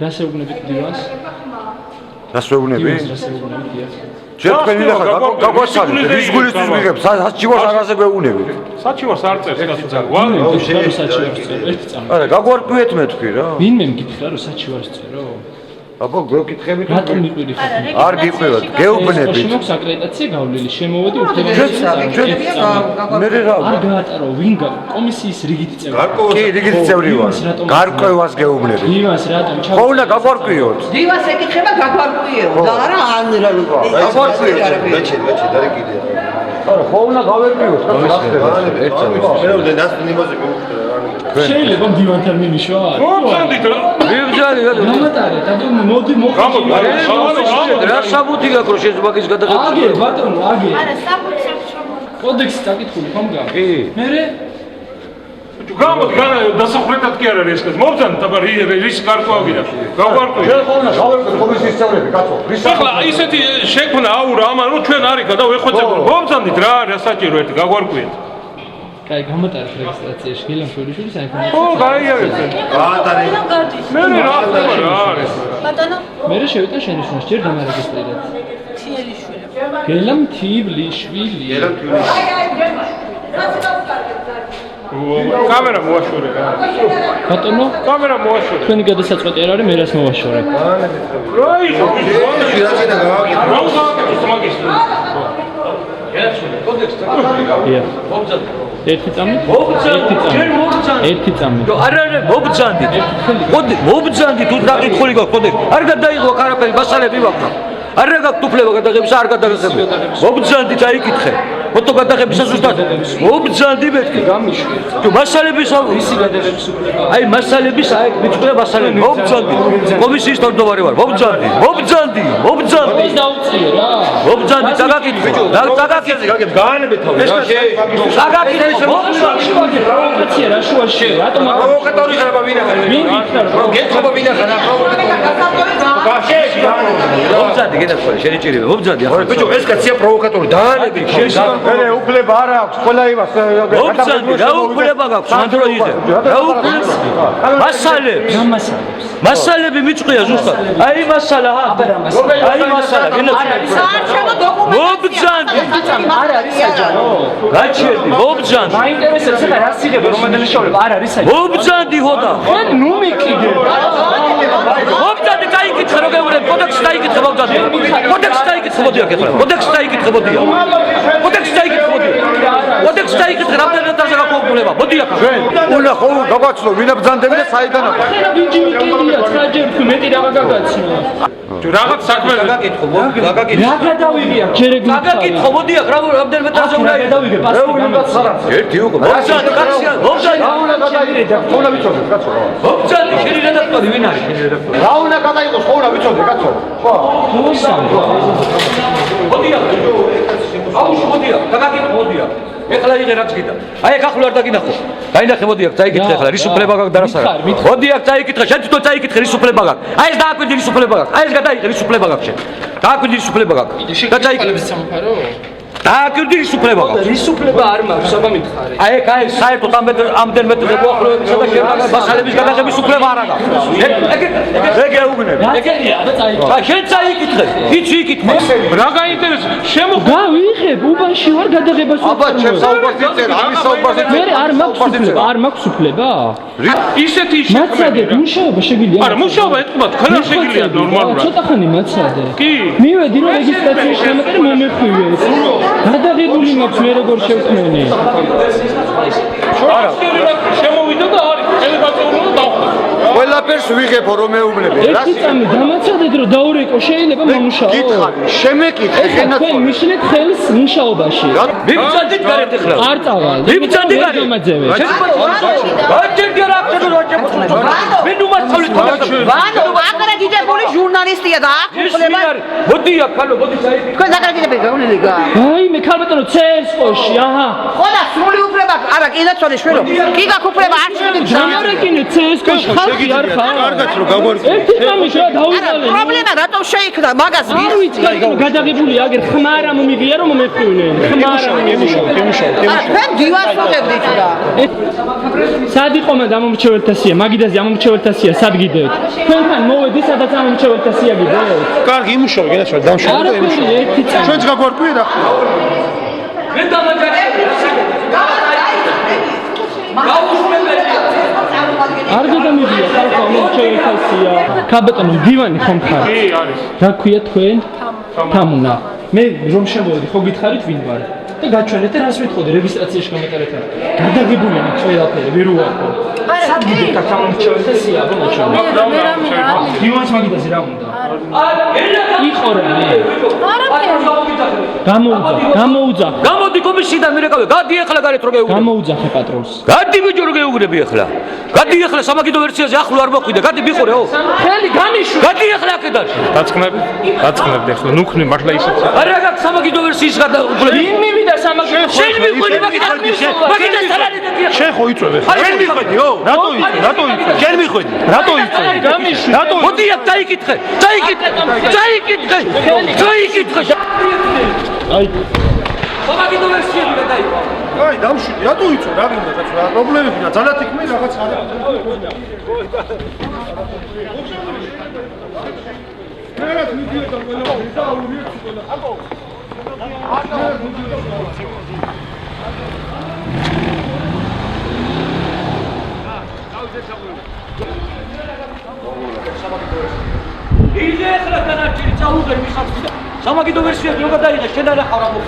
რას ეუბნებით დივანს? რას ვეუბნები? რას ეუბნებით დიახ? ჩვენ თქვენი ახლა გაგვაცალეთ რის გულისთვის მიღებ საჩივარს არაზე გვეუბნებით საჩივარს არ წერს გასულა არა გაგვარკვიეთ მე თქვი რა ვინმე მგითხრა რომ საჩივარს წერო? აბა გეკითხებით რატომ მიყვირი ხარ? არ გიყვიროთ გეუბნებით შემოქვს აკრედიტაცია გავლილი შემოვედი მე რა არ გაატარო ვინ კომისიის რიგითი წევრი კი რიგითი წევრი ვარ გარკვევას გეუბნებით დივანს რატომ ხო უნდა გაგვარკვიოთ დივას ეკითხება გაგვარკვიო და არა ან გაგვარკვიოთ ვეჩი და კიდე არა ხო უნდა გავერკვიოთ შეიძლება დივანთან მიმიშვა? მომწონდით რა მიბძალი გამატარე და მოდი მოხმარე რა საბუთი გაქვს რომ შეძბაგის გადაღება აგე ბატონო აგე არა საბუთი კოდექსი დაკითხული ხომ გა? კი მერე გამოდი დასახრეთად კი არ არის ეს მომწონდით აბა რის გარკვევია გაგვარკვია შენ ხოლმე გავერკვიოთ კომისიის წევრები კაცო ახლა ისეთი შექმნა აურა ამან რომ ჩვენ არ იქა და ვეხვეწებო მომწონდით რა საჭირო ერთი გაგვარკვიეთ კაი გამატარეთ რეგისტრაციაში გელამშვილი საინფორმაციო ო გაიარეთ გაატარე მე რა ხდება რა არის ბატონო მერე შევიტან შენიშვნას ჯერ დამარეგისტრირეთ თიელიშვილი გელამ თიბლიშვილი კამერა მოაშორე რა ბატონო კამერა მოაშორე თქვენი გადასაწყვეტი არ არის მე რას მოვაშორე რა იყო შიაზინა გავაკეთე რა გავაკეთე მაგის ერთი წამი ერთი წამი არა მობძანდით მობძანდით თუ დაკითხული გაქვს არ გადაიღო კარაპელი მასალები ვაკრა არ გაქვს უფლება გადაღებისა არ გადაღებისა მობძანდით აიკითხე ფოტო გადაღებისა ზუსტად მობძანდი მეთქი გამიშვი თუ მასალების ისი გადაღების უფლება აი მასალების აი მიწყდა მასალები მობძანდი კომისიის თავმჯდომარე ვარ მობძანდი დაუწიე რა მობძანდი დაგაკითხე გაანებეთ თავი რა დაგაკითხე პროვოკაცია რა შუაში რატომ პროვოკატორი ხარ ვინ ახლა ვინ იქნა გეთქობა ვინ ახლა მობძანდი გეტყვი შეჭირება მობძანდი ახლა ბიჭო ეს კაცია პროვოკატორი დაანები მე უფლება არ აქვს ყველა იმას მობძანდი რა უფლება გაქვს ანდროიდზე რა უფლება მასალები მიწყია ზუსტად აი მასალა აი მასალა საარჩევნო დოკუმენტი მობძანდი არ არის საჯარო გაჩერდი მობძანდი მაინტერესებს ახლა რა სიგება რომელიმე შოვლება არ არის საჯარო მობძანდი ხოდა ხენ ნუ მიკიდე მობძანდი გაიკითხე რო გეუბნები კოდექსი დაიკითხე მობძანდი კოდექსი დაიკითხე მოდი აქ ახლა კოდექსი დაიკითხე მოდი კოდექსი დაიკითხე რამდენად არ გაგუყურება მოდი აქ უნდა ხო გაგვაცნო ვინ აბძანდები და საიდან აქვს ხენა ბინჯი მიკიდია ცხრაჯერ თუ მეტი რა გაგაცნო რაღაც საქმე გაგაკითხო რა გადავიღია ჯერეგული გაგაკითხო მოდი აქ რამდენიმე თაზე უნდა გადავიღე პასუხი ერთი უკვე მობძანდი კაცია მობძანდი რა უნდა გადაიღეთ ხონა ვიცოდეთ კაცო მობძანდი შენი რედაქტორი ვინ არის შენი რედაქტორი რა უნდა გადაიღოს ხონა ვიცოდეთ კაცო მოდი აქ აუში მოდი აქ გაგაკითხო მოდი აქ ეხლა იღე რაც გიდა აი აქ ახლო არ დაგინახო დაინახე მოდი აქ წაიკითხე ეხლა რის უფლება გაქვს დარასარა მოდი აქ წაიკითხე შენ თვითონ წაიკითხე რის უფლება გაქვს აი ეს დააკვირდი რის უფლება გაქვს აი ეს გადაიღე რის უფლება გაქვს შენ დააკვირდი რის უფლება გაქვს და წაიკითხე სამფარო დააკვირდი რის უფლება გაქვს რის უფლება არ მაქვს აბა მითხარი აი საერთოდ ამდენ მეტრზე მოახლოებისა და მასალების გადაღების უფლება არ აქვს ეგ ეუბნები ეგერია და წაიკითხე შენ წაიკითხე იცი იკითხე რა გაინტერესებს შემოხ გავიღებ უბანში ვარ გადაღებას აბა ჩემ საუბარზე წერ ამის საუბარზე მე არ მაქვს უფლება ისეთი მაცადე მუშაობა შეგიძლია არა მუშაობა ეთქობა თქვენ არ შეგიძლია ნორმალურად ცოტა ხანი მაცადე კი მივედი რომ რეგისტრაციაში შემოყარე მომეხვიე გადაღებული მაქვს მე როგორ შევქმნი არა შემოვიდა და არის ელეგანტურობა დავხდა ყველაფერს ვიღებო რომ მეუბნები ერთი წამი დამაცადეთ რომ დაურეკო შეიძლება მომუშაო გითხარი შემეკითხე ეხლა თქვენ მიშლეთ ხელს მუშაობაში მიბძანდით გარეთ ეხლა არ წავალ მიბძანდი გარეთ გამაძევე გაჭერდი რა აქტიურ ვაჭებო მე ნუ მასწავლით ვანო აკრედიტებული ჟურნალისტია და აქ ის უფლება ვინ არის? მოდი აქ, ხალო, მოდი წაიკითხე. თქვენ დაკრიტიკებთ გავნილიგა. აი მე ქალბატონო CSGO-ში, აჰა. ხოდა სრული უფლება, არა კიდაცოლის შვილო. კი გაქვს უფლება არ შეიძლება. გამარეკინე CSGO-ში ხალხი არ ხარ? კარგად რომ გაგვარკვიე. ერთი წამი შეა არა, დაუზალე. პრობლემა რატომ შეიქმნა მაგას არ ვიცი, გადაღებული აგერ ხმარა მომიგია რომ მომეხვივნენ. ხმარა გემუშავ. არა, თქვენ დივას უღებდით რა. სად იყო მე დამომრჩეველთა სია? მაგიდაზე ამომრჩეველთა სია სად გიდევთ? თქვენთან მოვედი სადაც ამომრჩეველთა სია გიდევთ? კარგი იმუშავე, გენაცვალე დამშვიდე არა და იმუშავე. ყვინი ერთი წამი. ჩვენც გაგვარკვიე და მე დამაჯერე. არ გადამიგია ხალხო ამომრჩეველთა სია. ქალბატონო დივანი ხომ ხარ? კი არის. რა ქვია თქვენ? თამუნა. მე რომ შემოვედი ხო გითხარით ვინ ვარ? და გაჩვენეთ და რას მეთხოვდი რეგისტრაციაში გამეტარეთ. გადაგებული მაქვს ყველაფერი, ვერ უარყო. სად გიდევთ აქ ამომრჩეველთა სია? აბა მოჩვენე. დივანს მაგიდაზე რა უნდა? იყო რა მე. გამოუძახ. გამოდი კომისიიდან მირეკავე. გადი ახლა გარეთ რო გეუგრები. გამოუძახე პატრონს. გადი ბიჭო რო გეუგრები ახლა. გადი ახლა სამაგიდო ვერსიაზე ახლო არ მოხვიდე. გადი მიყურეო. ხელი განიშვი. გადი ახლა აქედან. დაწყნები ახლა ნუქნი მართლა ისიც. არა გაკ სამაგიდო ვერსიის გადაუგრები. ვინ მივიდა სამაგიდო? შენ მიყვინე მაგიდან მაგიდან სალანი დადია. შენ ხო იწვევ ახლა. შენ მიხვედიო? რატო იწვევ? რატო იწვევ? შენ მიხვედი? რატო იწვევ? გამიშვი. რატო მოდი აქ დაიკითხე. დაიკითხე. დაიკითხე. დაიკითხე. აი სამაგიდო ვერსიები გადაიყო. აი დამშვიდი, რატო იწვევ? რა გინდა კაცო? რა პრობლემები და ძალათ იქმნე რაღაც არა. რაღაც მიდიოდა ყველა და აულიებს ყველა. აბო. იზე ახლა განარჩენი წაუღე მისაწვიდა. სამაგიდო ვერსიები რო გადაიღე, შენ არ ახარ ამოხი.